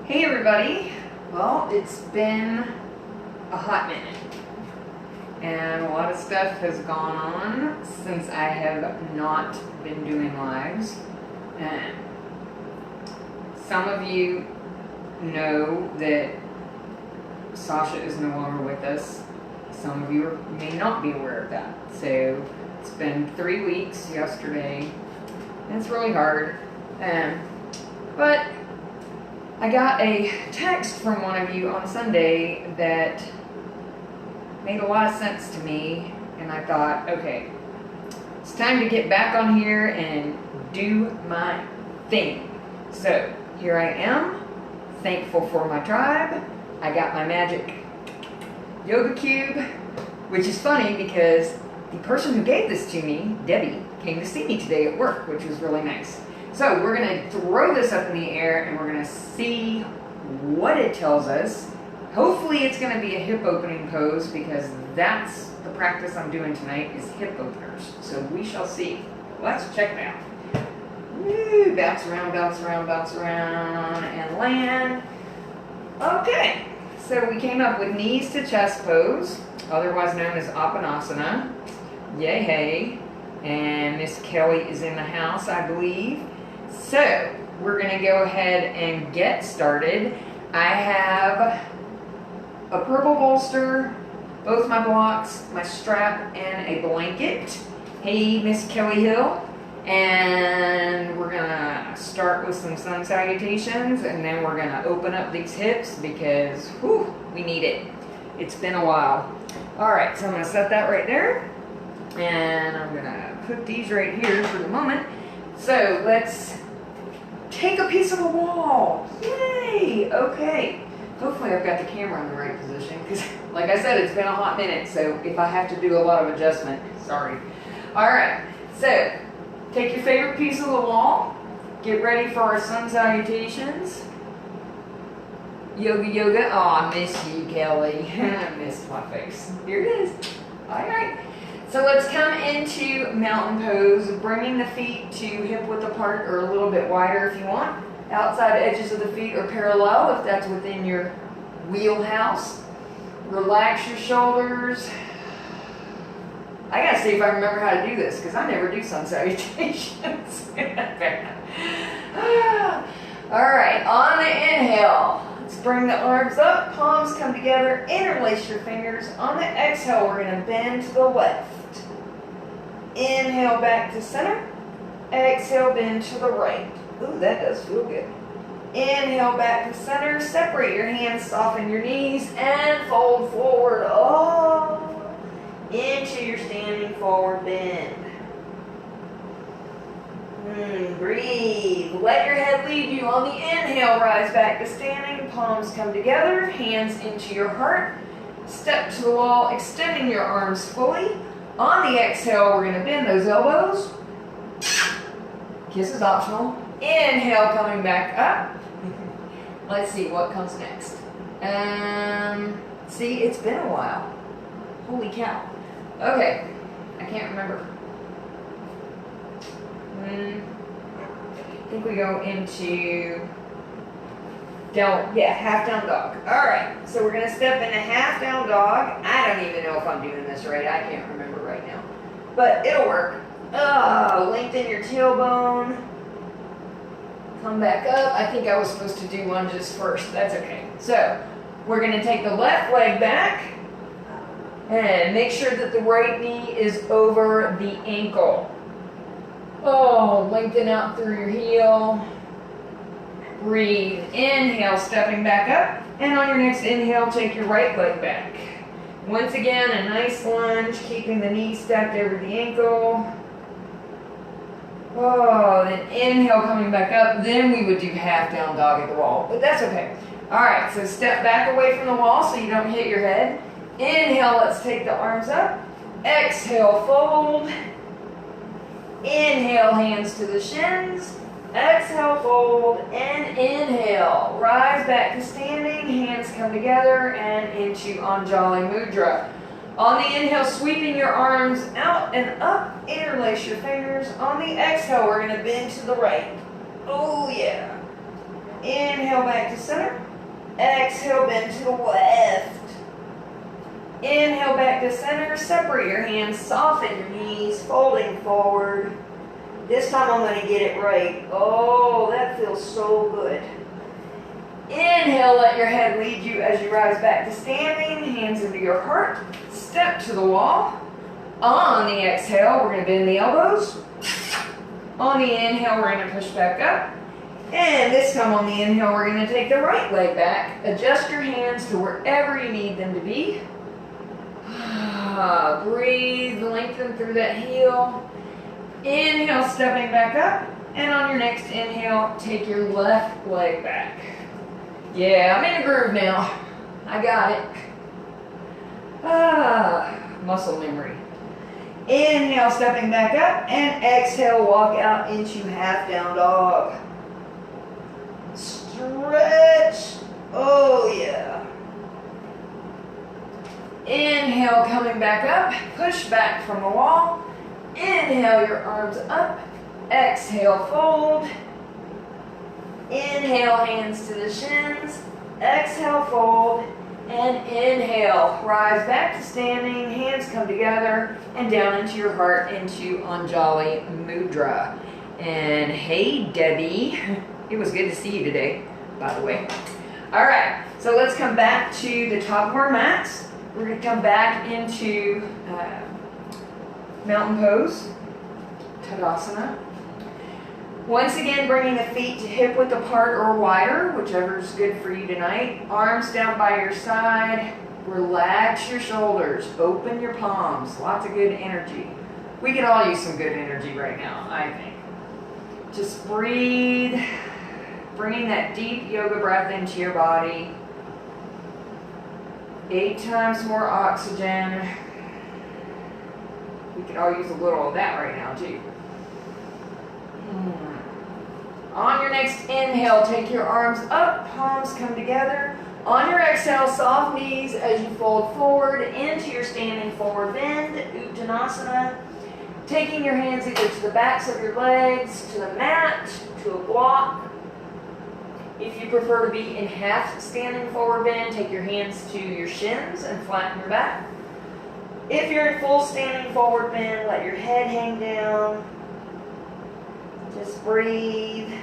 Hey everybody! Well, it's been a hot minute and a lot of stuff has gone on since I have not been doing lives. And some of you know that Sasha is no longer with us. Some of you may not be aware of that. So it's been 3 weeks yesterday and it's really hard. But I got a text from one of you on Sunday that made a lot of sense to me, and I thought, okay, it's time to get back on here and do my thing. So here I am, thankful for my tribe. I got my magic yoga cube, which is funny because the person who gave this to me, Debbie, came to see me today at work, which was really nice. So we're going to throw this up in the air and we're going to see what it tells us. Hopefully it's going to be a hip opening pose because that's the practice I'm doing tonight is hip openers. So we shall see. Let's check it out. Woo, bounce around, bounce around, bounce around, and land. Okay, so we came up with knees to chest pose, otherwise known as Apanasana. Yay, hey. And Miss Kelly is in the house, I believe. So we're going to go ahead and get started. I have a purple bolster, both my blocks, my strap, and a blanket. Hey, Miss Kelly Hill. And we're going to start with some sun salutations, and then we're going to open up these hips because, whew, we need it. It's been a while. All right, so I'm going to set that right there. And I'm going to put these right here for the moment. So let's take a piece of the wall. Yay! Okay. Hopefully I've got the camera in the right position because, like I said, it's been a hot minute. So if I have to do a lot of adjustment, sorry. All right. So take your favorite piece of the wall. Get ready for our sun salutations. Yoga, yoga. Oh, I miss you, Kelly. I missed my face. Here it is. All right. So let's come into mountain pose, bringing the feet to hip width apart or a little bit wider if you want. Outside edges of the feet are parallel if that's within your wheelhouse. Relax your shoulders. I gotta see if I remember how to do this because I never do sun salutations. All right, on the inhale, let's bring the arms up, palms come together, interlace your fingers. On the exhale, we're gonna bend to the left. Inhale back to center. Exhale, bend to the right. Ooh, that does feel good. Inhale back to center. Separate your hands, soften your knees, and fold forward. Oh, into your standing forward bend. Breathe. Let your head lead you. On the inhale, rise back to standing. Palms come together. Hands into your heart. Step to the wall, extending your arms fully. On the exhale, we're going to bend those elbows. Kiss is optional. Inhale, coming back up. Let's see what comes next. See, it's been a while. Holy cow. Okay, I can't remember. I think we go into half down dog. All right, so we're gonna step into half down dog. I don't even know if I'm doing this right. I can't remember right now, but it'll work. Lengthen your tailbone. Come back up. I think I was supposed to do lunges first. That's okay. So we're gonna take the left leg back and make sure that the right knee is over the ankle. Oh, lengthen out through your heel. Breathe. Inhale, stepping back up. And on your next inhale, take your right leg back. Once again, a nice lunge, keeping the knee stacked over the ankle. Oh, then inhale, coming back up. Then we would do half down dog at the wall, but that's okay. All right, so step back away from the wall so you don't hit your head. Inhale, let's take the arms up. Exhale, fold. Inhale, hands to the shins. Exhale, fold, and inhale. Rise back to standing, hands come together, and into Anjali Mudra. On the inhale, sweeping your arms out and up, interlace your fingers. On the exhale, we're going to bend to the right. Oh, yeah. Inhale back to center. Exhale, bend to the left. Inhale back to center. Separate your hands, soften your knees, folding forward. This time I'm going to get it right. Oh, that feels so good. Inhale, let your head lead you as you rise back to standing. Hands into your heart. Step to the wall. On the exhale, we're going to bend the elbows. On the inhale, we're going to push back up. And this time on the inhale, we're going to take the right leg back. Adjust your hands to wherever you need them to be. Breathe, lengthen through that heel. Inhale, stepping back up. And on your next inhale, take your left leg back. Yeah, I'm in a groove now. I got it. Muscle memory. Inhale, stepping back up. And exhale, walk out into half down dog. Stretch. Oh, yeah. Inhale, coming back up. Push back from the wall. Inhale, your arms up. Exhale, fold. Inhale, hands to the shins. Exhale, fold. And inhale, rise back to standing. Hands come together and down into your heart into Anjali Mudra. And hey, Debbie. It was good to see you today, by the way. All right, so let's come back to the top of our mats. We're going to come back into mountain pose, Tadasana. Once again, bringing the feet to hip width apart or wider, whichever is good for you tonight. Arms down by your side. Relax your shoulders. Open your palms. Lots of good energy. We could all use some good energy right now, I think. Just breathe. Bringing that deep yoga breath into your body. 8 times more oxygen. We could all use a little of that right now, too. On your next inhale, take your arms up, palms come together. On your exhale, soft knees as you fold forward into your standing forward bend, Uttanasana. Taking your hands either to the backs of your legs, to the mat, to a block. If you prefer to be in half standing forward bend, take your hands to your shins and flatten your back. If you're in full standing forward bend, let your head hang down. Just breathe.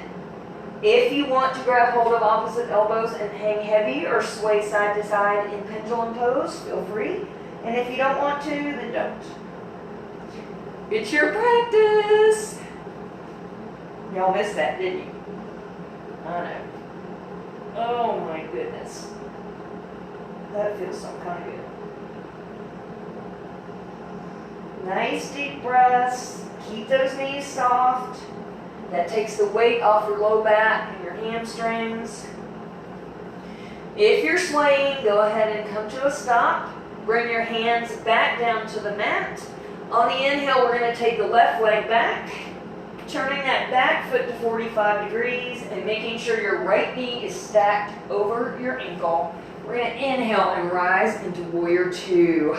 If you want to grab hold of opposite elbows and hang heavy or sway side to side in pendulum pose, feel free. And if you don't want to, then don't. It's your practice. Y'all missed that, didn't you? I know. Oh my goodness. That feels some kind of good. Nice deep breaths. Keep those knees soft. That takes the weight off your low back and your hamstrings. If you're swaying, go ahead and come to a stop. Bring your hands back down to the mat. On the inhale, we're going to take the left leg back. Turning that back foot to 45 degrees and making sure your right knee is stacked over your ankle. We're going to inhale and rise into Warrior Two.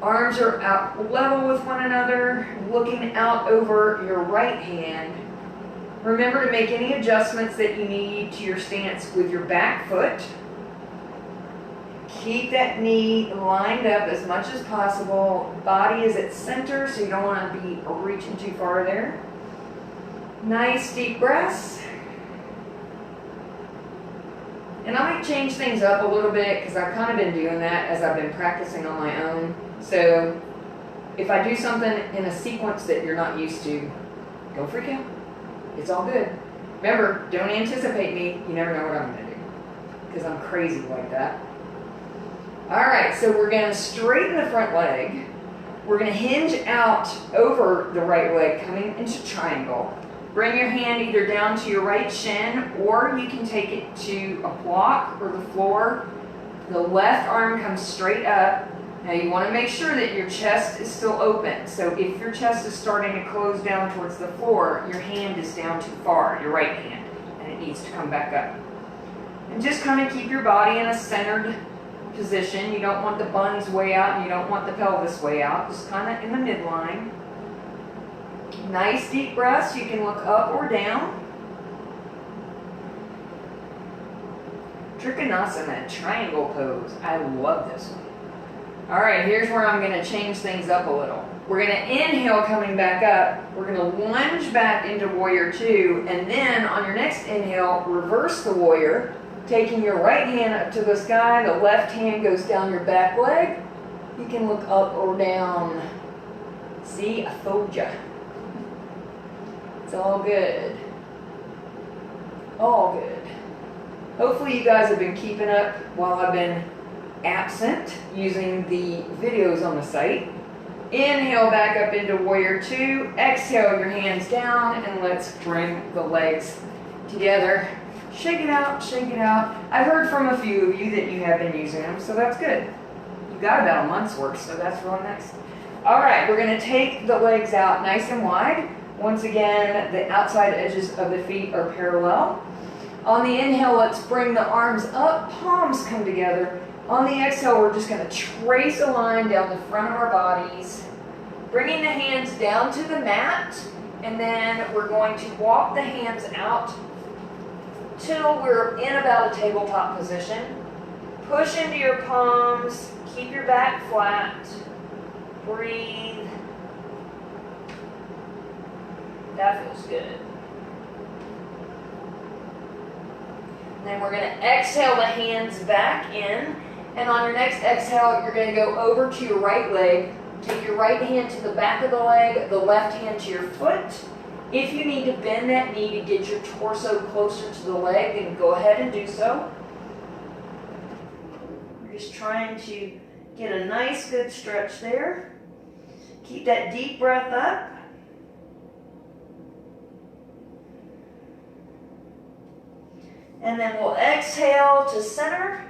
Arms are out level with one another, looking out over your right hand. Remember to make any adjustments that you need to your stance with your back foot. Keep that knee lined up as much as possible. Body is at center, so you don't want to be reaching too far there. Nice deep breaths. And I might change things up a little bit because I've kind of been doing that as I've been practicing on my own. So if I do something in a sequence that you're not used to, don't freak out. It's all good. Remember, don't anticipate me. You never know what I'm going to do because I'm crazy like that. All right, so we're going to straighten the front leg. We're going to hinge out over the right leg, coming into triangle. Bring your hand either down to your right shin, or you can take it to a block or the floor. The left arm comes straight up. Now you want to make sure that your chest is still open. So if your chest is starting to close down towards the floor, your hand is down too far, your right hand, and it needs to come back up. And just kind of keep your body in a centered position. You don't want the buns way out and you don't want the pelvis way out. Just kind of in the midline. Nice deep breaths. You can look up or down. Trikonasana, triangle pose. I love this one. All right, here's where I'm gonna change things up a little. We're gonna inhale coming back up. We're gonna lunge back into warrior two, and then on your next inhale, reverse the warrior, taking your right hand up to the sky, the left hand goes down your back leg. You can look up or down. See, I told ya. It's all good. All good. Hopefully you guys have been keeping up while I've been absent using the videos on the site. Inhale back up into warrior two. Exhale your hands down, and let's bring the legs together. Shake it out, shake it out. I've heard from a few of you that you have been using them, so that's good. You got about a month's worth, so that's real nice. All right, we're gonna take the legs out nice and wide. Once again, the outside edges of the feet are parallel. On the inhale, let's bring the arms up, palms come together. On the exhale, we're just gonna trace a line down the front of our bodies, bringing the hands down to the mat, and then we're going to walk the hands out till we're in about a tabletop position. Push into your palms, keep your back flat, breathe. That feels good. And then we're gonna exhale the hands back in. And on your next exhale, you're going to go over to your right leg. Take your right hand to the back of the leg, the left hand to your foot. If you need to bend that knee to get your torso closer to the leg, then go ahead and do so. We're just trying to get a nice, good stretch there. Keep that deep breath up. And then we'll exhale to center.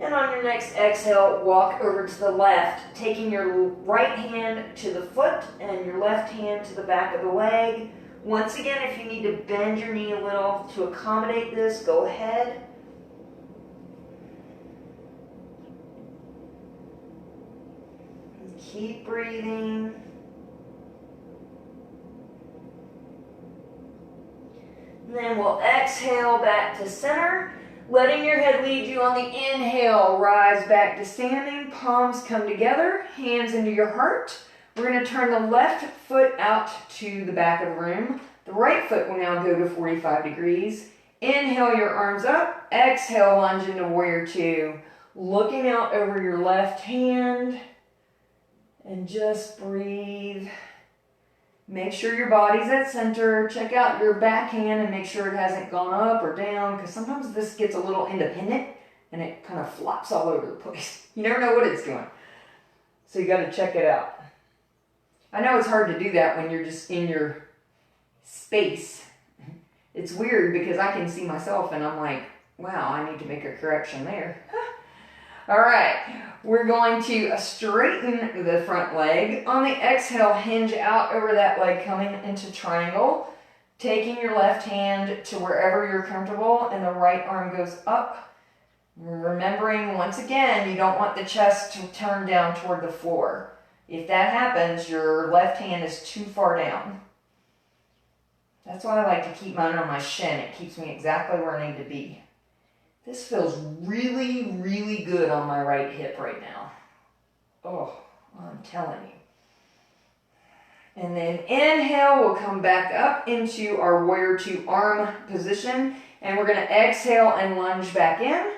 And on your next exhale, walk over to the left, taking your right hand to the foot and your left hand to the back of the leg. Once again, if you need to bend your knee a little to accommodate this, go ahead. And keep breathing. And then we'll exhale back to center. Letting your head lead you on the inhale, rise back to standing, palms come together, hands into your heart. We're going to turn the left foot out to the back of the room. The right foot will now go to 45 degrees. Inhale your arms up, exhale lunge into warrior two. Looking out over your left hand, and just breathe. Make sure your body's at center. Check out your back hand and make sure it hasn't gone up or down, because sometimes this gets a little independent and it kind of flops all over the place. You never know what it's doing. So you got to check it out. I know it's hard to do that when you're just in your space. It's weird because I can see myself and I'm like, wow, I need to make a correction there. All right, we're going to straighten the front leg. On the exhale, hinge out over that leg coming into triangle. Taking your left hand to wherever you're comfortable and the right arm goes up. Remembering, once again, you don't want the chest to turn down toward the floor. If that happens, your left hand is too far down. That's why I like to keep mine on my shin. It keeps me exactly where I need to be. This feels really, really good on my right hip right now. Oh, I'm telling you. And then inhale, we'll come back up into our warrior two arm position. And we're going to exhale and lunge back in.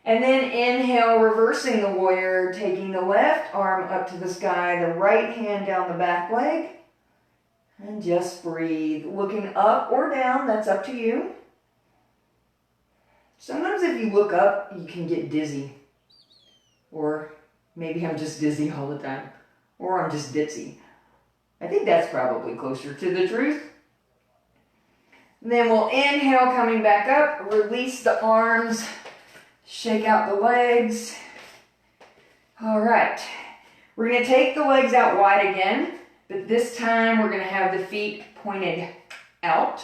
And then inhale, reversing the warrior, taking the left arm up to the sky, the right hand down the back leg. And just breathe. Looking up or down, that's up to you. Sometimes if you look up, you can get dizzy. Or maybe I'm just dizzy all the time. Or I'm just ditzy. I think that's probably closer to the truth. And then we'll inhale, coming back up, release the arms, shake out the legs. All right, we're going to take the legs out wide again, but this time we're going to have the feet pointed out.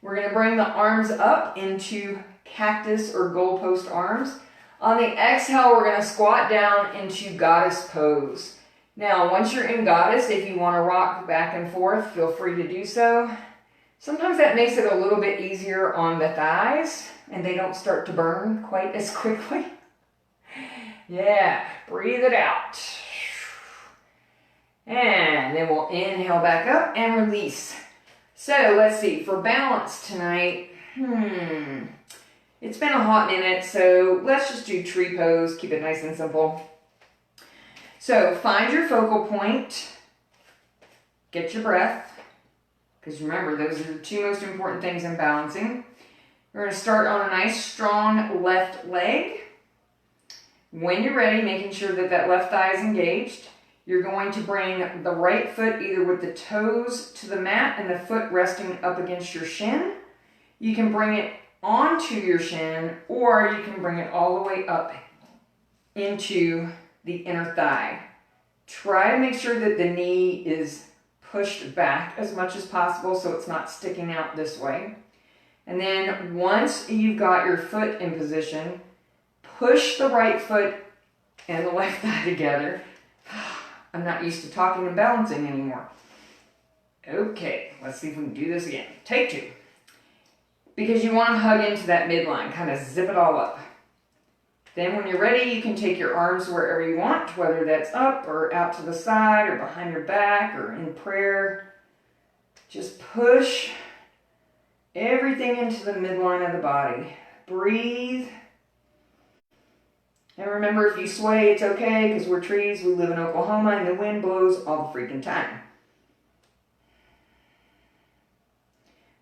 We're going to bring the arms up into cactus or goalpost arms. On the exhale, we're going to squat down into goddess pose. Now, once you're in goddess, if you want to rock back and forth, feel free to do so. Sometimes that makes it a little bit easier on the thighs and they don't start to burn quite as quickly. Yeah, breathe it out. And then we'll inhale back up and release. So let's see, for balance tonight, it's been a hot minute, so let's just do tree pose, keep it nice and simple. So find your focal point, get your breath, because remember, those are the two most important things in balancing. We're going to start on a nice strong left leg. When you're ready, making sure that that left thigh is engaged, you're going to bring the right foot either with the toes to the mat and the foot resting up against your shin. You can bring it onto your shin, or you can bring it all the way up into the inner thigh. Try to make sure that the knee is pushed back as much as possible so it's not sticking out this way. And then once you've got your foot in position, push the right foot and the left thigh together. I'm not used to talking and balancing anymore. Okay, let's see if we can do this again. Take two. Because you want to hug into that midline, kind of zip it all up. Then when you're ready, you can take your arms wherever you want, whether that's up or out to the side or behind your back or in prayer. Just push everything into the midline of the body. Breathe. And remember, if you sway, it's okay, because we're trees, we live in Oklahoma, and the wind blows all the freaking time.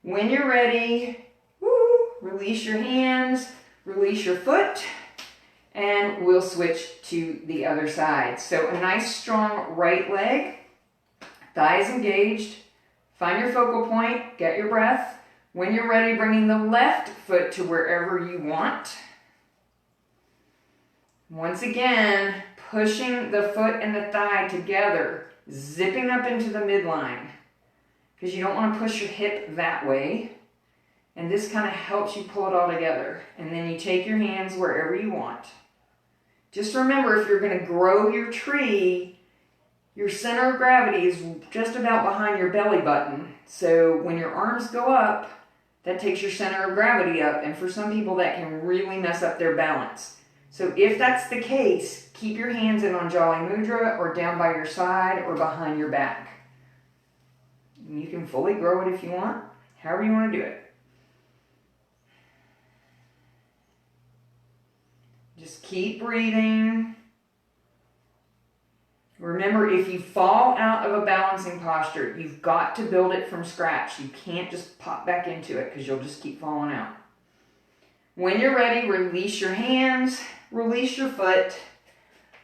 When you're ready, release your hands, release your foot, and we'll switch to the other side. So a nice strong right leg, thighs engaged, find your focal point, get your breath. When you're ready, bringing the left foot to wherever you want. Once again, pushing the foot and the thigh together, zipping up into the midline, because you don't want to push your hip that way. And this kind of helps you pull it all together. And then you take your hands wherever you want. Just remember, if you're going to grow your tree, your center of gravity is just about behind your belly button. So when your arms go up, that takes your center of gravity up. And for some people, that can really mess up their balance. So if that's the case, keep your hands in Anjali Mudra or down by your side or behind your back. And you can fully grow it if you want, however you want to do it. Just keep breathing. Remember, if you fall out of a balancing posture, you've got to build it from scratch. You can't just pop back into it because you'll just keep falling out. When you're ready, release your hands, release your foot.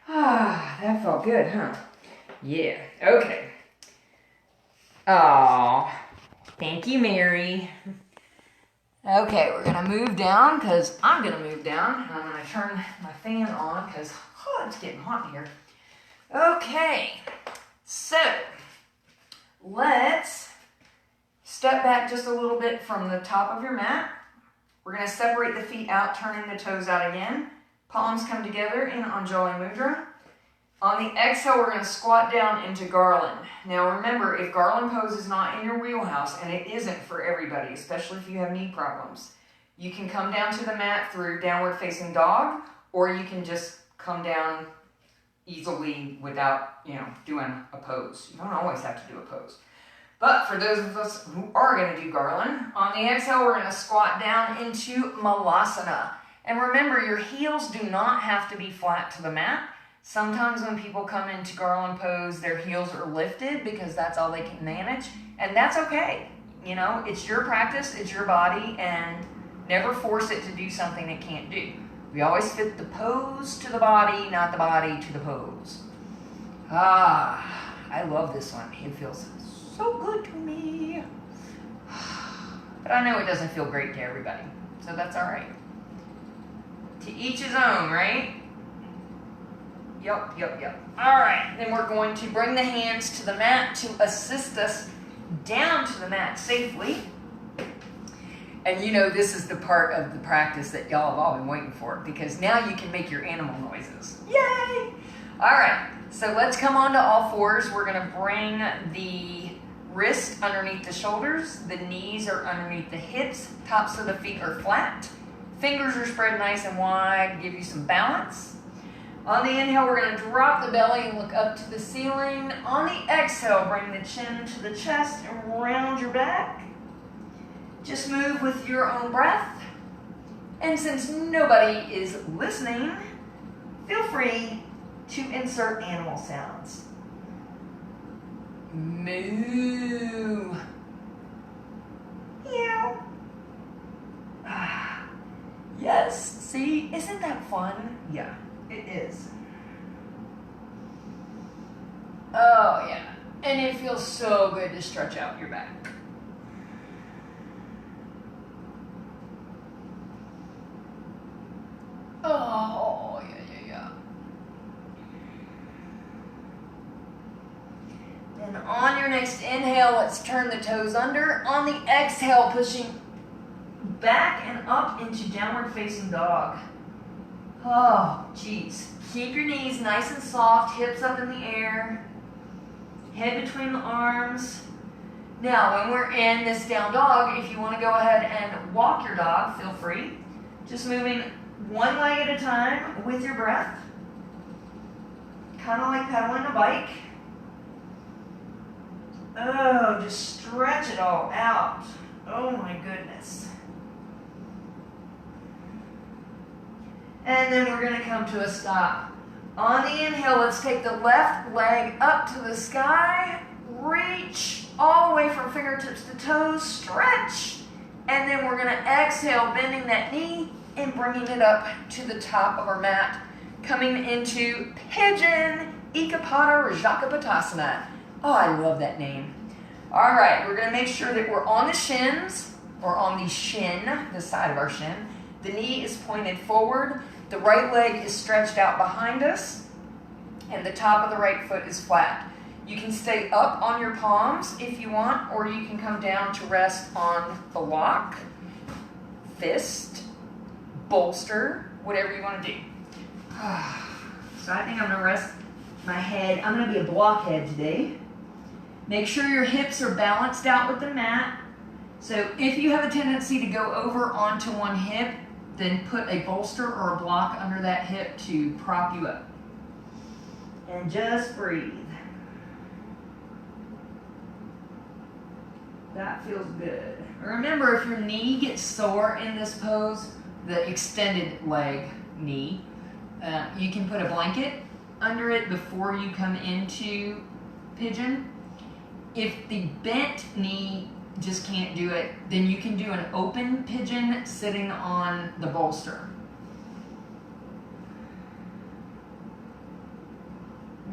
Ah, that felt good, huh? Yeah, okay. Oh, thank you, Mary. Okay, we're going to move down because I'm going to move down. And I'm going to turn my fan on because it's getting hot in here. Okay, so let's step back just a little bit from the top of your mat. We're going to separate the feet out, turning the toes out again. Palms come together in Anjali Mudra. On the exhale, we're going to squat down into Garland. Now remember, if Garland pose is not in your wheelhouse, and it isn't for everybody, especially if you have knee problems, you can come down to the mat through downward facing dog, or you can just come down easily without, doing a pose. You don't always have to do a pose. But for those of us who are going to do Garland, on the exhale, we're going to squat down into Malasana. And remember, your heels do not have to be flat to the mat. Sometimes when people come into Garland pose, their heels are lifted because that's all they can manage. And that's okay. It's your practice, it's your body, and never force it to do something it can't do. We always fit the pose to the body, not the body to the pose. I love this one. It feels so good to me. But I know it doesn't feel great to everybody, so that's all right. To each his own, right? Yep. All right, then we're going to bring the hands to the mat to assist us down to the mat safely. And this is the part of the practice that y'all have all been waiting for, because now you can make your animal noises. Yay! All right, so let's come on to all fours. We're going to bring the Wrists underneath the shoulders, the knees are underneath the hips, tops of the feet are flat. Fingers are spread nice and wide, give you some balance. On the inhale, we're going to drop the belly and look up to the ceiling. On the exhale, bring the chin to the chest and round your back. Just move with your own breath. And since nobody is listening, feel free to insert animal sounds. Moo. Meow. Yes, see, isn't that fun? Yeah, it is. Oh yeah, and it feels so good to stretch out your back. Oh, yeah. Then on your next inhale, let's turn the toes under. On the exhale, pushing back and up into downward facing dog. Oh, geez. Keep your knees nice and soft, hips up in the air, head between the arms. Now, when we're in this down dog, if you want to go ahead and walk your dog, feel free. Just moving one leg at a time with your breath. Kind of like pedaling a bike. Oh, just stretch it all out. Oh my goodness. And then we're going to come to a stop. On the inhale, let's take the left leg up to the sky. Reach all the way from fingertips to toes. Stretch. And then we're going to exhale, bending that knee and bringing it up to the top of our mat. Coming into Pigeon Ekapada Rajakapatasana. Oh, I love that name. All right, we're going to make sure that we're on the shins, or on the shin, the side of our shin. The knee is pointed forward. The right leg is stretched out behind us. And the top of the right foot is flat. You can stay up on your palms if you want, or you can come down to rest on the lock, fist, bolster, whatever you want to do. So I think I'm going to rest my head. I'm going to be a blockhead today. Make sure your hips are balanced out with the mat. So if you have a tendency to go over onto one hip, then put a bolster or a block under that hip to prop you up. And just breathe. That feels good. Remember, if your knee gets sore in this pose, the extended leg knee, you can put a blanket under it before you come into pigeon. If the bent knee just can't do it, then you can do an open pigeon sitting on the bolster.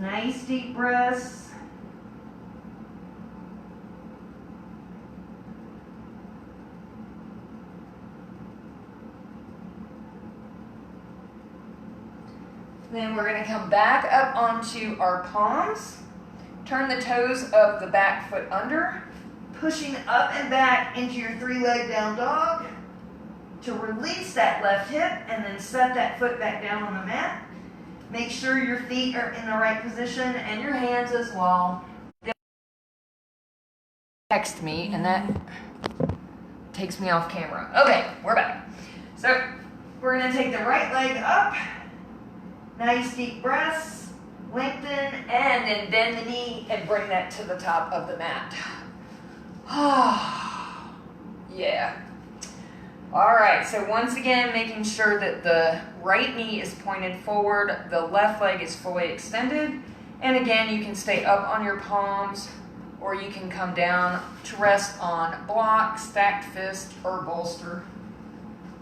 Nice deep breaths. Then we're going to come back up onto our palms. Turn the toes of the back foot under, pushing up and back into your three-leg down dog to release that left hip and then set that foot back down on the mat. Make sure your feet are in the right position and your hands as well. Text me and that takes me off camera. Okay, we're back. So we're going to take the right leg up. Nice deep breaths. Lengthen and then bend the knee and bring that to the top of the mat. Yeah. All right, so once again, making sure that the right knee is pointed forward, the left leg is fully extended. And again, you can stay up on your palms or you can come down to rest on block, stacked fist, or bolster.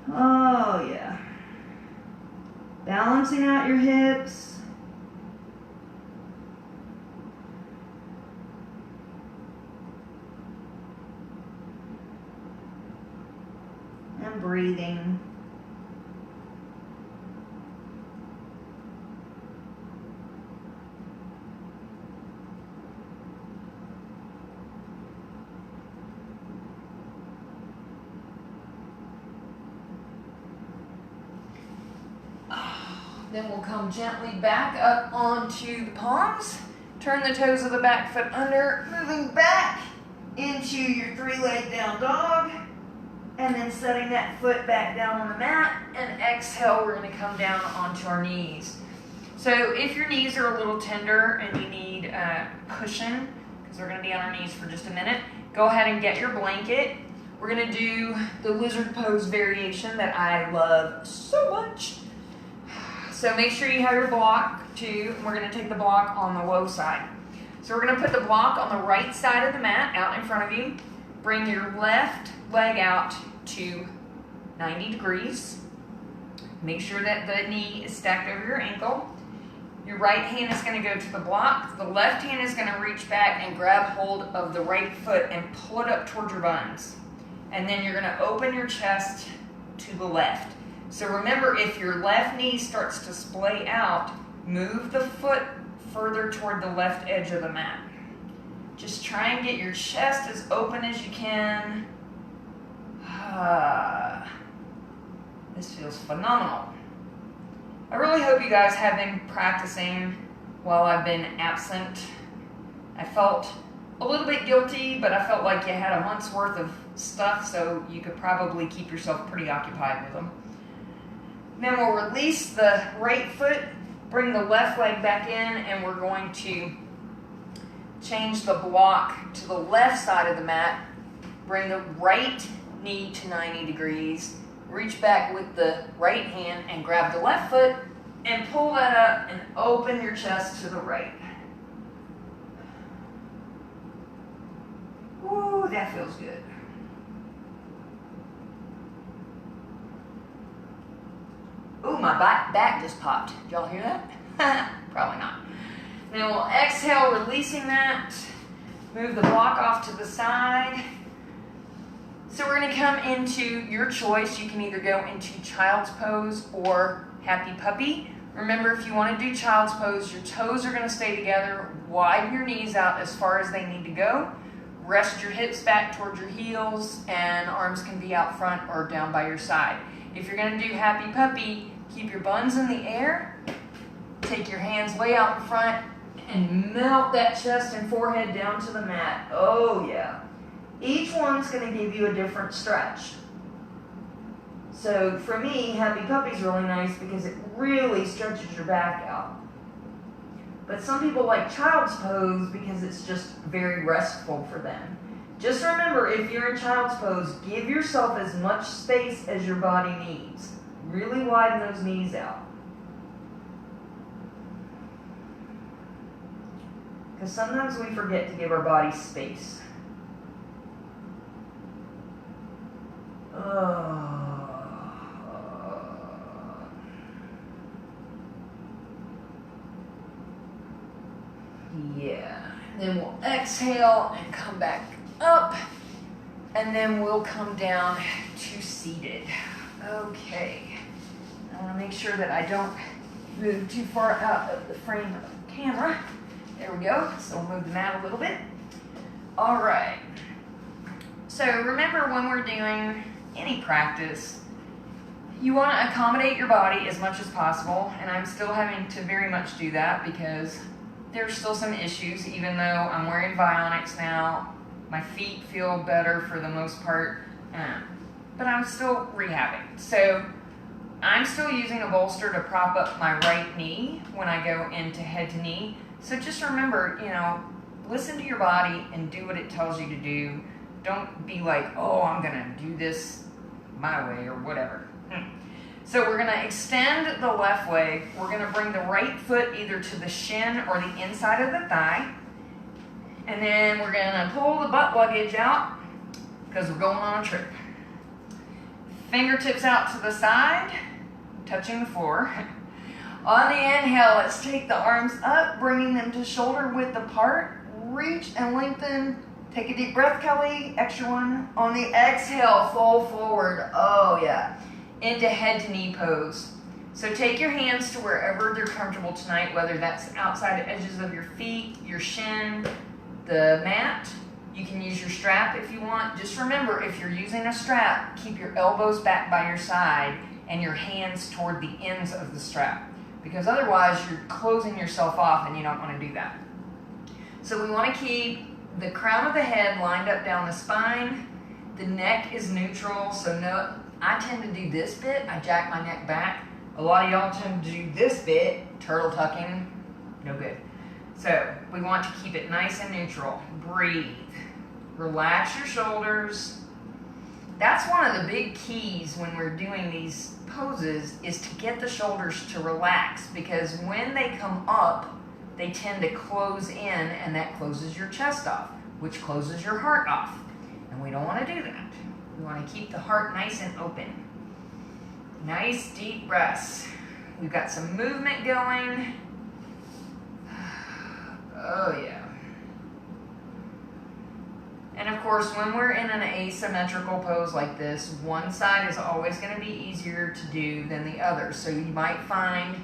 Oh, yeah. Balancing out your hips. And breathing. Then we'll come gently back up onto the palms. Turn the toes of the back foot under, moving back into your 3-leg down dog, and then setting that foot back down on the mat, and exhale, we're gonna come down onto our knees. So if your knees are a little tender and you need a cushion, because we're gonna be on our knees for just a minute, go ahead and get your blanket. We're gonna do the lizard pose variation that I love so much. So make sure you have your block too, and we're gonna take the block on the low side. So we're gonna put the block on the right side of the mat out in front of you. Bring your left leg out to 90 degrees. Make sure that the knee is stacked over your ankle. Your right hand is going to go to the block. The left hand is going to reach back and grab hold of the right foot and pull it up towards your buns. And then you're going to open your chest to the left. So remember, if your left knee starts to splay out, move the foot further toward the left edge of the mat. Just try and get your chest as open as you can. This feels phenomenal. I really hope you guys have been practicing while I've been absent. I felt a little bit guilty, but I felt like you had a month's worth of stuff, so you could probably keep yourself pretty occupied with them. Then we'll release the right foot, bring the left leg back in, and we're going to change the block to the left side of the mat. Bring the right knee to 90 degrees. Reach back with the right hand and grab the left foot and pull that up and open your chest to the right. Ooh, that feels good. Ooh, my back just popped. Did y'all hear that? Probably not. Then we'll exhale, releasing that. Move the block off to the side. So we're going to come into your choice. You can either go into child's pose or happy puppy. Remember, if you want to do child's pose, your toes are going to stay together. Widen your knees out as far as they need to go. Rest your hips back towards your heels, and arms can be out front or down by your side. If you're going to do happy puppy, keep your buns in the air. Take your hands way out in front and melt that chest and forehead down to the mat. Oh yeah. Each one's going to give you a different stretch. So for me, happy puppy is really nice because it really stretches your back out. But some people like child's pose because it's just very restful for them. Just remember, if you're in child's pose, give yourself as much space as your body needs. Really widen those knees out. Because sometimes we forget to give our body space. Yeah. Then we'll exhale and come back up. And then we'll come down to seated. Okay. I want to make sure that I don't move too far out of the frame of the camera. There we go. So we'll move the mat a little bit. All right. So remember, when we're doing any practice, you want to accommodate your body as much as possible, and I'm still having to very much do that because there's still some issues. Even though I'm wearing Bionics now, my feet feel better for the most part, but I'm still rehabbing. So I'm still using a bolster to prop up my right knee when I go into head to knee. So just remember, listen to your body and do what it tells you to do. Don't be like, oh, I'm gonna do this my way or whatever. So we're gonna extend the left leg. We're gonna bring the right foot either to the shin or the inside of the thigh. And then we're gonna pull the butt luggage out because we're going on a trip. Fingertips out to the side, touching the floor. On the inhale, let's take the arms up, bringing them to shoulder width apart. Reach and lengthen. Take a deep breath, Kelly. Extra one. On the exhale, fold forward. Oh, yeah. Into head to knee pose. So take your hands to wherever they're comfortable tonight, whether that's outside edges of your feet, your shin, the mat. You can use your strap if you want. Just remember, if you're using a strap, keep your elbows back by your side and your hands toward the ends of the strap, because otherwise you're closing yourself off and you don't want to do that. So we want to keep the crown of the head lined up down the spine. The neck is neutral, so no, I tend to do this bit. I jack my neck back. A lot of y'all tend to do this bit, turtle tucking, no good. So we want to keep it nice and neutral. Breathe. Relax your shoulders. That's one of the big keys when we're doing these poses, is to get the shoulders to relax, because when they come up, they tend to close in, and that closes your chest off, which closes your heart off. And we don't want to do that. We want to keep the heart nice and open. Nice deep breaths. We've got some movement going. Oh yeah. And of course, when we're in an asymmetrical pose like this, one side is always going to be easier to do than the other. So you might find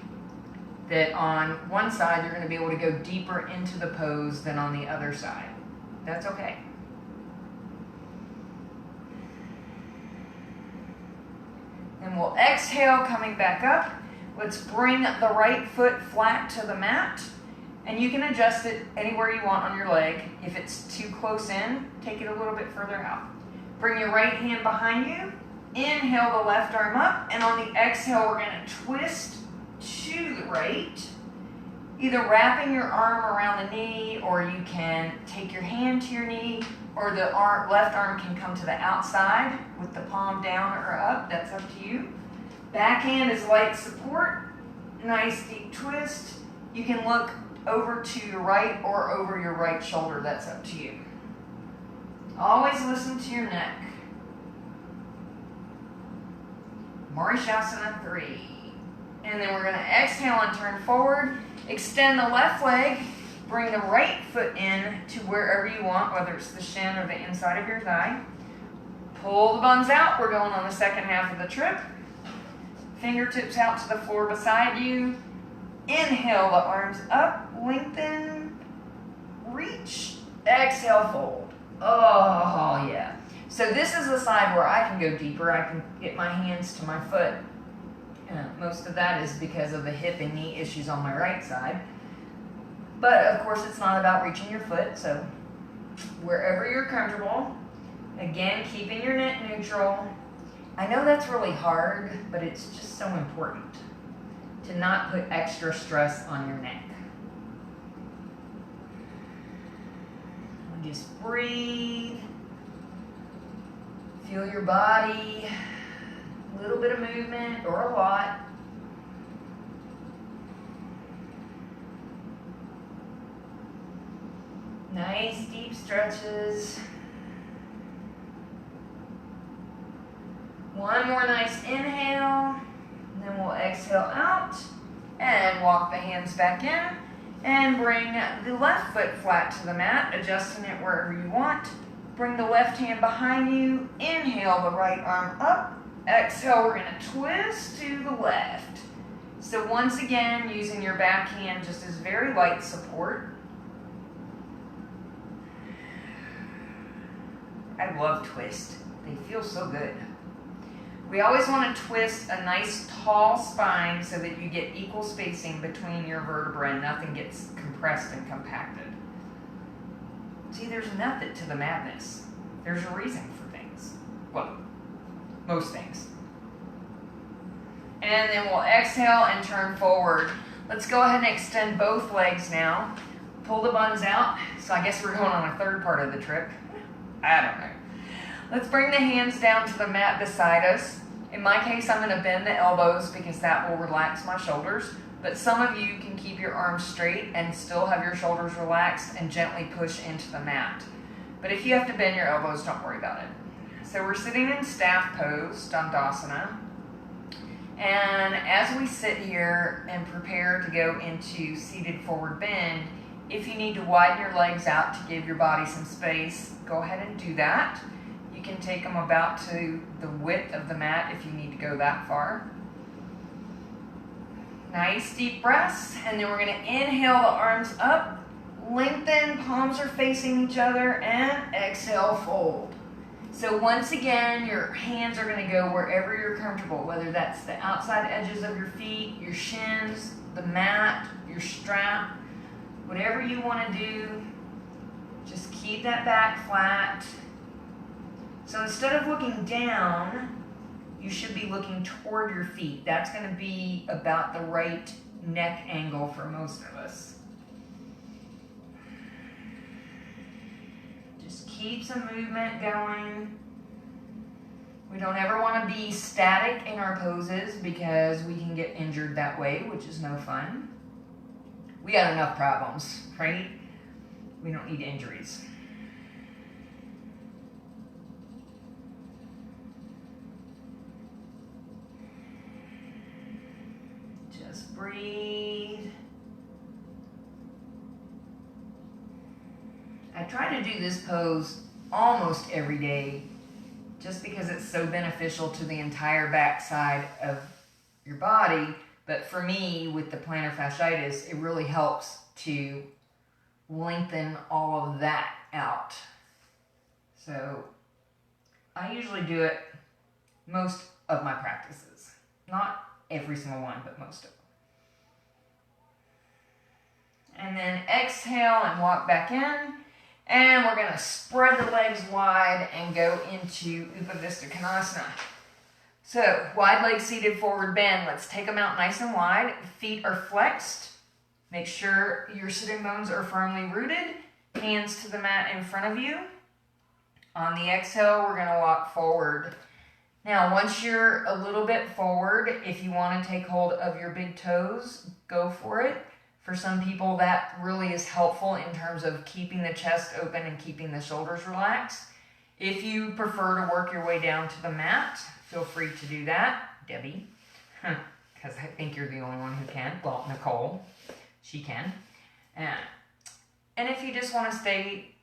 that on one side, you're going to be able to go deeper into the pose than on the other side. That's okay. And we'll exhale, coming back up. Let's bring the right foot flat to the mat. And you can adjust it anywhere you want on your leg. If it's too close in, take it a little bit further out. Bring your right hand behind you. Inhale the left arm up. And on the exhale, we're going to twist to the right. Either wrapping your arm around the knee, or you can take your hand to your knee, or the left arm can come to the outside with the palm down or up. That's up to you. Back hand is light support. Nice deep twist. You can look over to your right or over your right shoulder. That's up to you. Always listen to your neck. Marishasana 3. And then we're going to exhale and turn forward. Extend the left leg. Bring the right foot in to wherever you want, whether it's the shin or the inside of your thigh. Pull the buns out. We're going on the second half of the trip. Fingertips out to the floor beside you. Inhale the arms up, lengthen, reach, exhale, fold. Oh, yeah. So this is the side where I can go deeper. I can get my hands to my foot. Most of that is because of the hip and knee issues on my right side. But of course, it's not about reaching your foot. So wherever you're comfortable, again, keeping your neck neutral. I know that's really hard, but it's just so important to not put extra stress on your neck. And just breathe. Feel your body. A little bit of movement or a lot. Nice deep stretches. One more nice inhale. And then we'll exhale out and walk the hands back in and bring the left foot flat to the mat, adjusting it wherever you want. Bring the left hand behind you. Inhale the right arm up. Exhale, we're going to twist to the left. So once again, using your back hand just as very light support. I love twist. They feel so good. We always want to twist a nice tall spine so that you get equal spacing between your vertebrae and nothing gets compressed and compacted. See, there's a method to the madness. There's a reason for things. Well, most things. And then we'll exhale and turn forward. Let's go ahead and extend both legs now. Pull the buns out. So I guess we're going on a third part of the trip. I don't know. Let's bring the hands down to the mat beside us. In my case, I'm going to bend the elbows because that will relax my shoulders. But some of you can keep your arms straight and still have your shoulders relaxed and gently push into the mat. But if you have to bend your elbows, don't worry about it. So we're sitting in staff pose, Dandasana. And as we sit here and prepare to go into seated forward bend, if you need to widen your legs out to give your body some space, go ahead and do that. You can take them about to the width of the mat if you need to go that far. Nice deep breaths, and then we're going to inhale the arms up, lengthen, palms are facing each other, and exhale, fold. So once again, your hands are going to go wherever you're comfortable, whether that's the outside edges of your feet, your shins, the mat, your strap, whatever you want to do. Just keep that back flat. So instead of looking down, you should be looking toward your feet. That's going to be about the right neck angle for most of us. Just keep some movement going. We don't ever want to be static in our poses because we can get injured that way, which is no fun. We got enough problems, right? We don't need injuries. Just breathe. I try to do this pose almost every day just because it's so beneficial to the entire backside of your body. But for me, with the plantar fasciitis, it really helps to lengthen all of that out. So I usually do it most of my practices. Not every single one, but most of them. And then exhale and walk back in. And we're going to spread the legs wide and go into Upavista Konasana. So, wide leg seated forward bend. Let's take them out nice and wide. Feet are flexed. Make sure your sitting bones are firmly rooted. Hands to the mat in front of you. On the exhale, we're going to walk forward. Now, once you're a little bit forward, if you want to take hold of your big toes, go for it. For some people, that really is helpful in terms of keeping the chest open and keeping the shoulders relaxed. If you prefer to work your way down to the mat, feel free to do that. Debbie, because I think you're the only one who can. Well, Nicole, she can. And if you just want to stay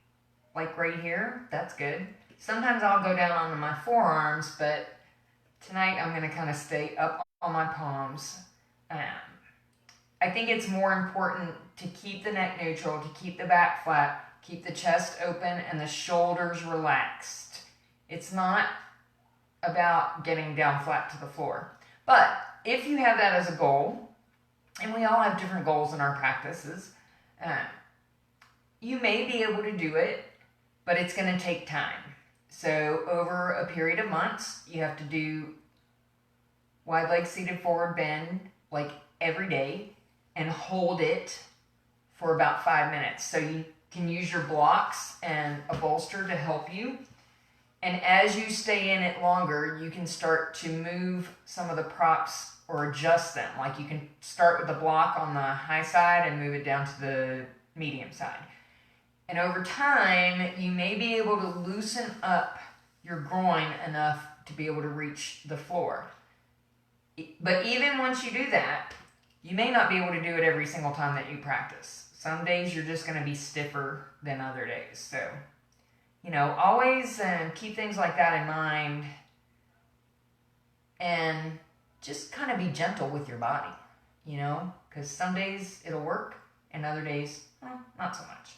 like right here, that's good. Sometimes I'll go down onto my forearms, but tonight I'm going to kind of stay up on my palms. I think it's more important to keep the neck neutral, to keep the back flat, keep the chest open and the shoulders relaxed. It's not about getting down flat to the floor. But if you have that as a goal, and we all have different goals in our practices, you may be able to do it, but it's going to take time. So over a period of months, you have to do wide leg seated forward bend like every day and hold it for about 5 minutes. So you can use your blocks and a bolster to help you. And as you stay in it longer, you can start to move some of the props or adjust them. Like you can start with the block on the high side and move it down to the medium side. And over time, you may be able to loosen up your groin enough to be able to reach the floor. But even once you do that, you may not be able to do it every single time that you practice. Some days you're just going to be stiffer than other days. So, always keep things like that in mind and just kind of be gentle with your body, because some days it'll work and other days, not so much.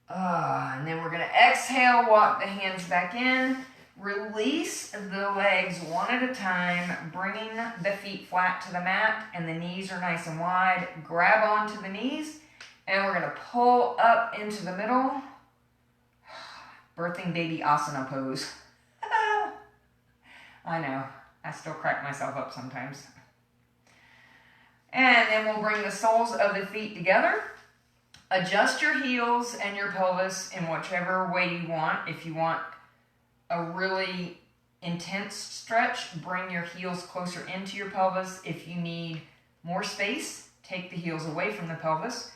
And then we're going to exhale, walk the hands back in. Release the legs one at a time, bringing the feet flat to the mat and the knees are nice and wide. Grab onto the knees and we're going to pull up into the middle. Birthing baby asana pose. I know, I still crack myself up sometimes. And then we'll bring the soles of the feet together. Adjust your heels and your pelvis in whichever way you want. If you want a really intense stretch, bring your heels closer into your pelvis. If you need more space, take the heels away from the pelvis.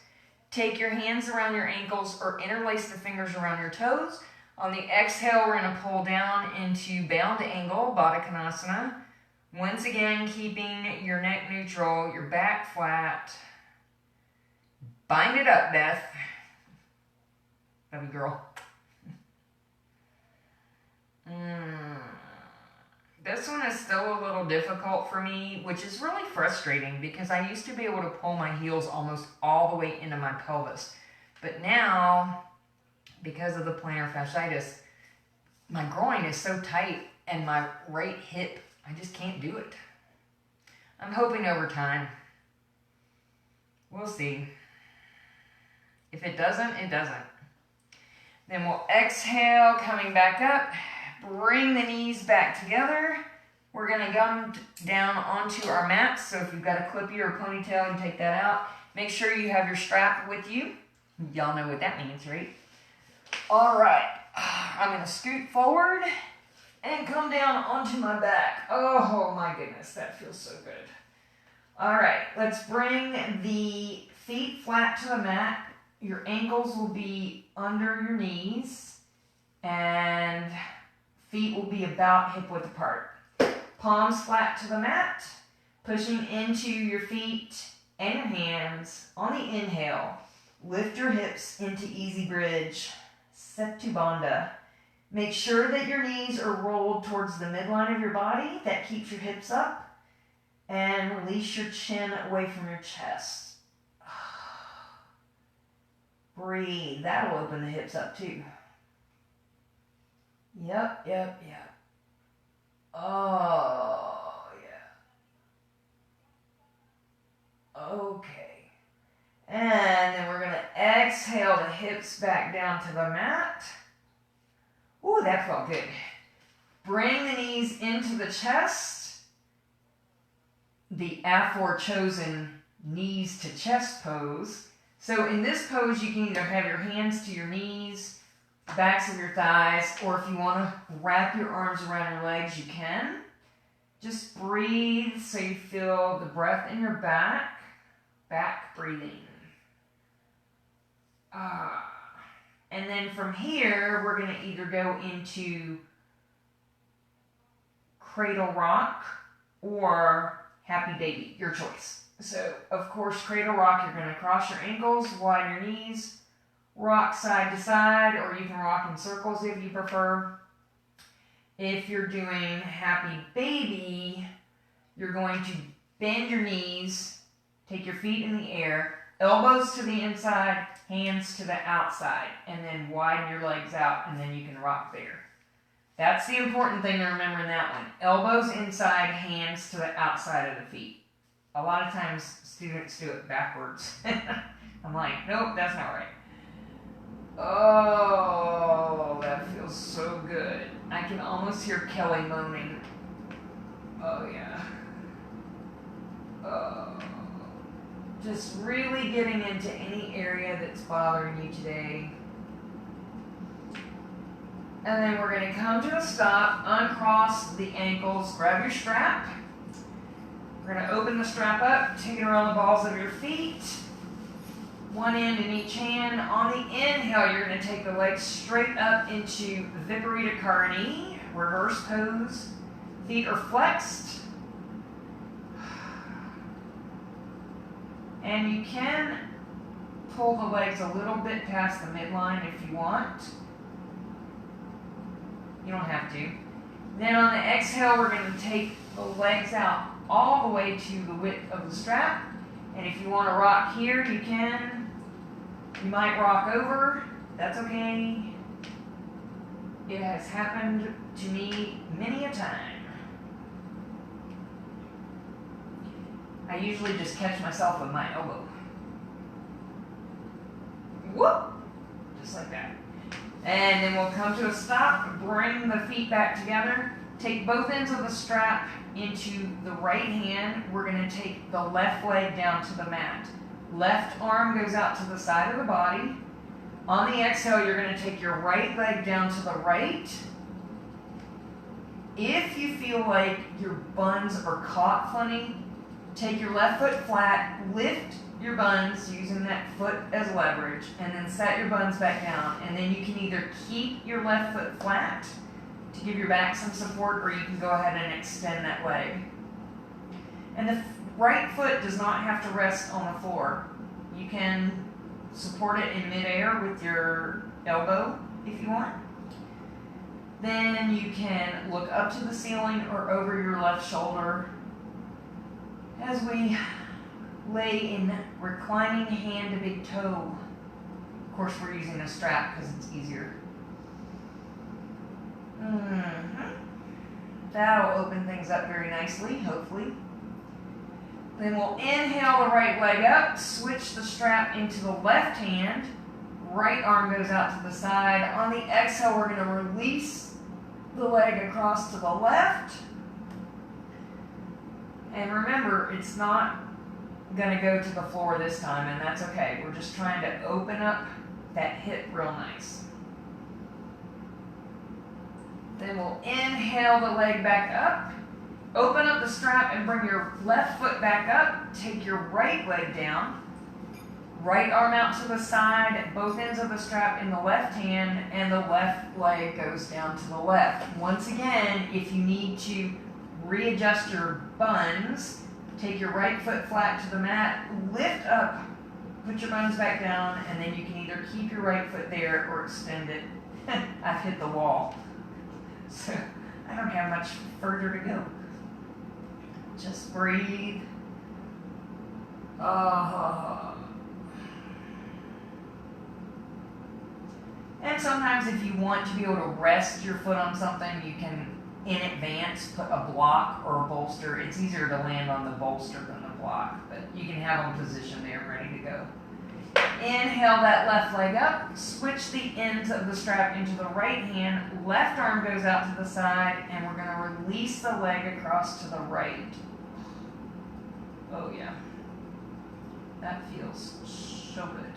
Take your hands around your ankles or interlace the fingers around your toes. On the exhale, we're going to pull down into bound angle, Baddha Konasana. Once again, keeping your neck neutral, your back flat. Bind it up, Beth. Love you, girl. This one is still a little difficult for me, which is really frustrating because I used to be able to pull my heels almost all the way into my pelvis. But now, because of the plantar fasciitis, my groin is so tight and my right hip, I just can't do it. I'm hoping over time. We'll see. If it doesn't, it doesn't. Then we'll exhale, coming back up. Bring the knees back together. We're gonna come down onto our mat. So if you've got a clippy or a ponytail, you take that out. Make sure you have your strap with you. Y'all know what that means, right? All right, I'm gonna scoot forward and come down onto my back. Oh my goodness, that feels so good. All right, let's bring the feet flat to the mat. Your ankles will be under your knees and feet will be about hip width apart. Palms flat to the mat, pushing into your feet and your hands. On the inhale, lift your hips into easy bridge, Setu Bandha. Make sure that your knees are rolled towards the midline of your body. That keeps your hips up. And release your chin away from your chest. Breathe. That'll open the hips up too. Yep. Oh, yeah. Okay. And then we're going to exhale the hips back down to the mat. Ooh, that felt good. Bring the knees into the chest. The aforechosen knees to chest pose. So in this pose, you can either have your hands to your knees, backs of your thighs, or if you want to wrap your arms around your legs, you can. Just breathe so you feel the breath in your back. Back breathing. And then from here, we're going to either go into cradle rock or happy baby, your choice. So, of course, cradle rock, you're going to cross your ankles, widen your knees, rock side to side, or you can rock in circles if you prefer. If you're doing happy baby, you're going to bend your knees, take your feet in the air, elbows to the inside, hands to the outside, and then widen your legs out, and then you can rock there. That's the important thing to remember in that one. Elbows inside, hands to the outside of the feet. A lot of times students do it backwards. I'm like, nope, that's not right. Oh, that feels so good. I can almost hear Kelly moaning. Oh, yeah. Oh. Just really getting into any area that's bothering you today. And then we're going to come to a stop, uncross the ankles, grab your strap. We're going to open the strap up, take it around the balls of your feet. One end in each hand. On the inhale, you're going to take the legs straight up into Viparita Karani, reverse pose. Feet are flexed. And you can pull the legs a little bit past the midline if you want. You don't have to. Then on the exhale, we're going to take the legs out all the way to the width of the strap. And if you want to rock here, you can. You might rock over. That's okay. It has happened to me many a time. I usually just catch myself with my elbow. Whoop! Just like that. And then we'll come to a stop, bring the feet back together, take both ends of the strap into the right hand. We're going to take the left leg down to the mat. Left arm goes out to the side of the body. On the exhale, you're going to take your right leg down to the right. If you feel like your buns are caught funny, take your left foot flat, lift your buns using that foot as leverage, and then set your buns back down. And then you can either keep your left foot flat to give your back some support, or you can go ahead and extend that leg. And the right foot does not have to rest on the floor. You can support it in midair with your elbow if you want. Then you can look up to the ceiling or over your left shoulder as we lay in reclining hand to big toe. Of course, we're using a strap because it's easier. That'll open things up very nicely, hopefully. Then we'll inhale the right leg up, switch the strap into the left hand, Right arm goes out to the side. On the exhale, we're going to release the leg across to the left. And remember, it's not going to go to the floor this time, and that's okay. We're just trying to open up that hip real nice. Then we'll inhale the leg back up. Open up the strap and bring your left foot back up. Take your right leg down. Right arm out to the side, both ends of the strap in the left hand, and the left leg goes down to the left. Once again, if you need to readjust your buns, take your right foot flat to the mat, lift up, put your buns back down, and then you can either keep your right foot there or extend it. I've hit the wall, so I don't have much further to go. Just breathe. And sometimes if you want to be able to rest your foot on something, you can, in advance, put a block or a bolster. It's easier to land on the bolster than the block, but you can have them positioned there ready to go. Inhale that left leg up, switch the ends of the strap into the right hand, left arm goes out to the side, and we're going to release the leg across to the right. Oh yeah, that feels so good.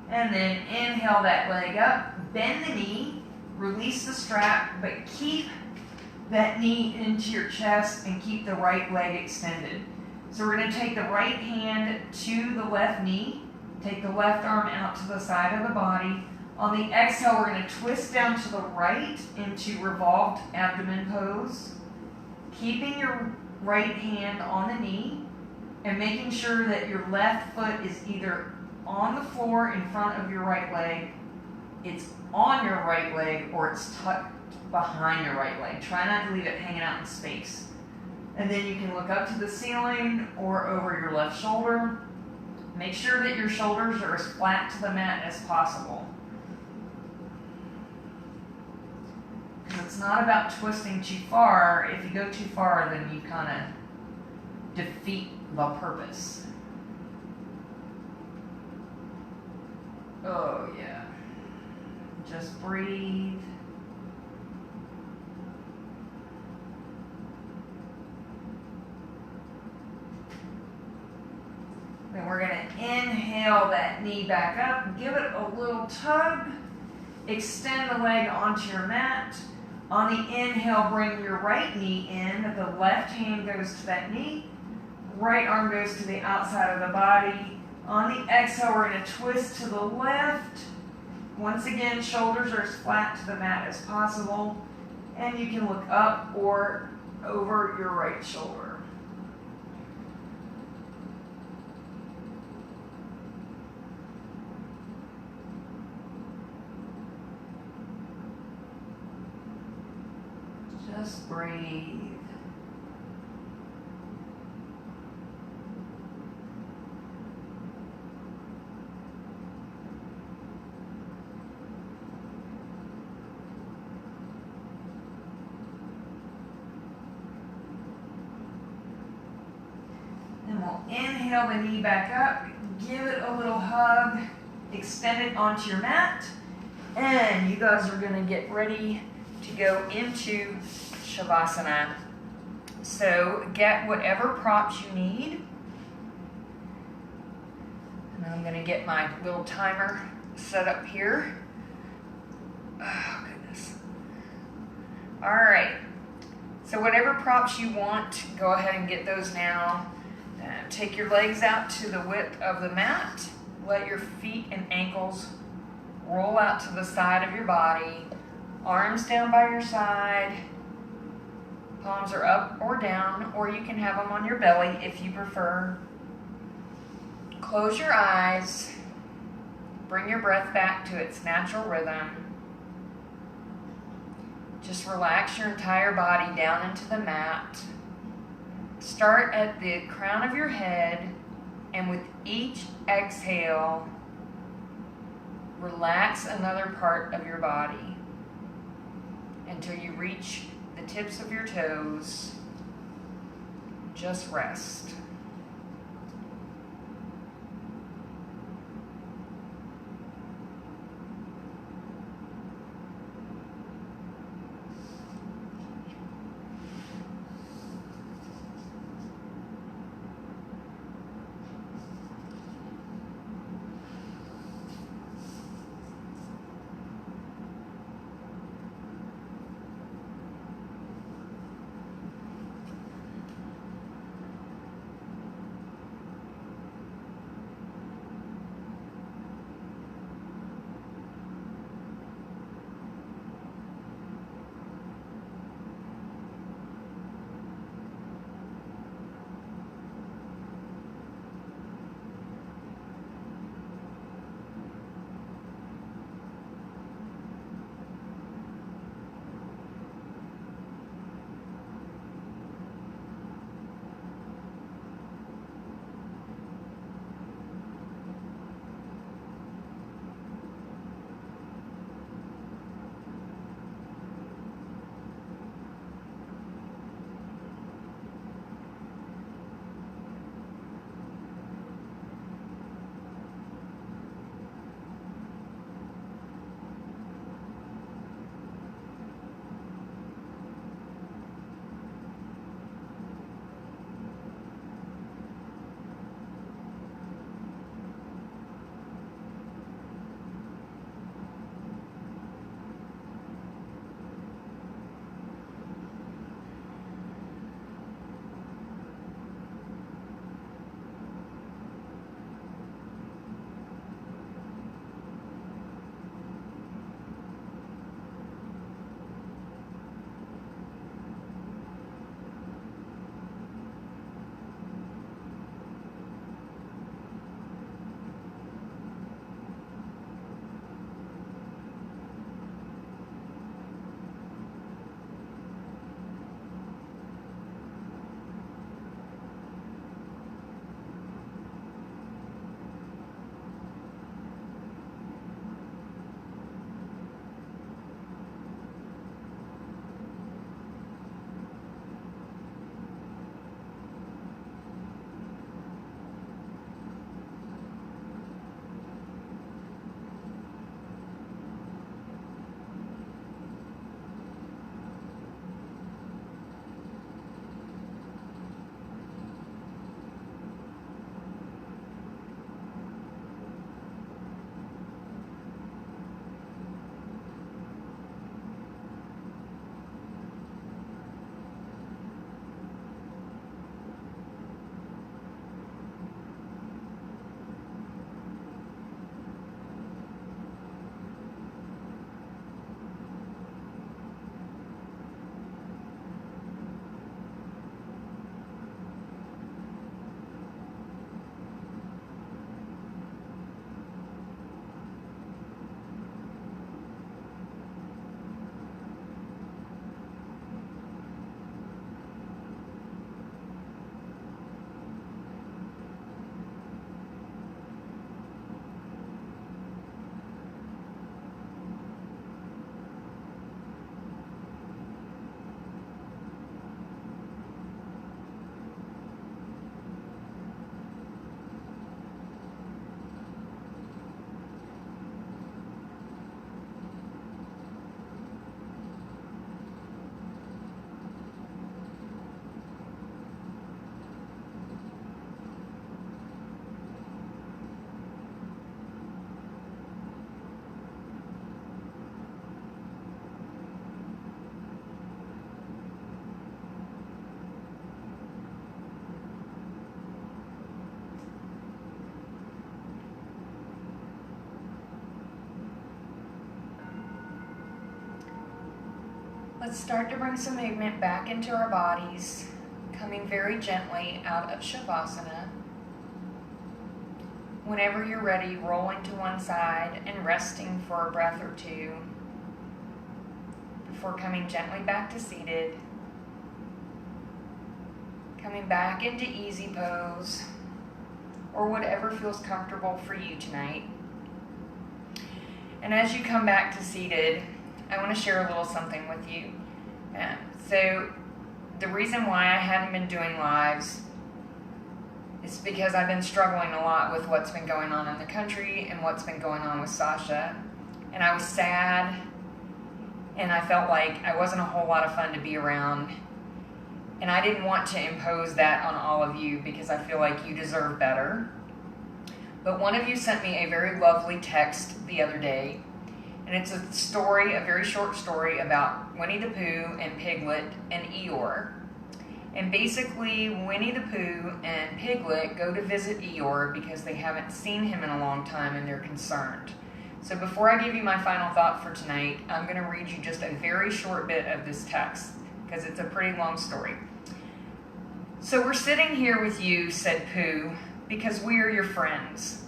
And then inhale that leg up, bend the knee, release the strap, but keep that knee into your chest and keep the right leg extended. So we're going to take the right hand to the left knee, take the left arm out to the side of the body. On the exhale, we're going to twist down to the right into revolved abdomen pose, keeping your right hand on the knee and making sure that your left foot is either on the floor in front of your right leg, it's on your right leg, or it's tucked behind your right leg. Try not to leave it hanging out in space. And then you can look up to the ceiling or over your left shoulder. Make sure that your shoulders are as flat to the mat as possible. Because it's not about twisting too far. If you go too far, then you kind of defeat the purpose. Oh yeah. Just breathe. Then we're going to inhale that knee back up, give it a little tug, extend the leg onto your mat. On the inhale, bring your right knee in, the left hand goes to that knee, right arm goes to the outside of the body. On the exhale, we're going to twist to the left. Once again, shoulders are as flat to the mat as possible, and you can look up or over your right shoulder. Just breathe. Then we'll inhale the knee back up, give it a little hug, extend it onto your mat, and you guys are going to get ready to go into Shavasana. So get whatever props you need. And I'm going to get my little timer set up here. Oh, goodness. All right. So whatever props you want, go ahead and get those now. Take your legs out to the width of the mat. Let your feet and ankles roll out to the side of your body. Arms down by your side. Palms are up or down, or you can have them on your belly if you prefer. Close your eyes. Bring your breath back to its natural rhythm. Just relax your entire body down into the mat. Start at the crown of your head, and with each exhale, relax another part of your body until you reach the tips of your toes. Just rest. Let's start to bring some movement back into our bodies, coming very gently out of Shavasana. Whenever you're ready, rolling to one side and resting for a breath or two before coming gently back to seated. Coming back into easy pose or whatever feels comfortable for you tonight. And as you come back to seated, I want to share a little something with you. So the reason why I hadn't been doing lives is because I've been struggling a lot with what's been going on in the country and what's been going on with Sasha. And I was sad, and I felt like I wasn't a whole lot of fun to be around. And I didn't want to impose that on all of you because I feel like you deserve better. But one of you sent me a very lovely text the other day. And it's a story, a very short story about Winnie the Pooh and Piglet and Eeyore. And basically, Winnie the Pooh and Piglet go to visit Eeyore because they haven't seen him in a long time and they're concerned. So before I give you my final thought for tonight, I'm going to read you just a very short bit of this text because it's a pretty long story. So we're sitting here with you, said Pooh, because we are your friends.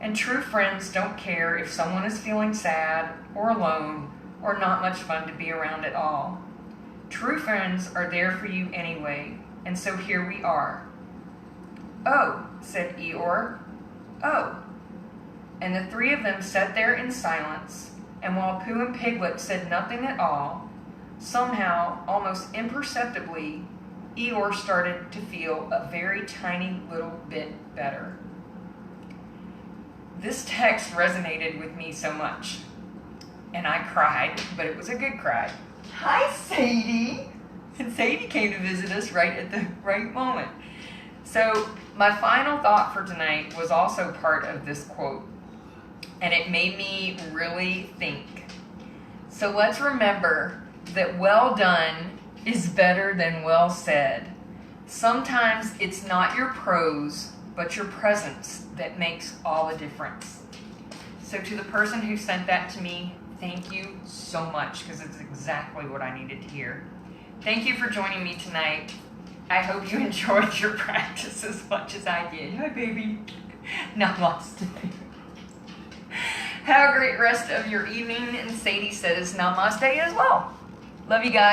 And true friends don't care if someone is feeling sad or alone or not much fun to be around at all. True friends are there for you anyway, and so here we are. Oh, said Eeyore. Oh. And the three of them sat there in silence, and while Pooh and Piglet said nothing at all, somehow, almost imperceptibly, Eeyore started to feel a very tiny little bit better. This text resonated with me so much, and I cried, but it was a good cry. Hi, Sadie! And Sadie came to visit us right at the right moment. So my final thought for tonight was also part of this quote, and it made me really think. So let's remember that well done is better than well said. Sometimes it's not your prose, but your presence that makes all the difference. So to the person who sent that to me, thank you so much, because it's exactly what I needed to hear. Thank you for joining me tonight. I hope you enjoyed your practice as much as I did. Hi, baby. Namaste. Have a great rest of your evening, and Sadie says namaste as well. Love you guys.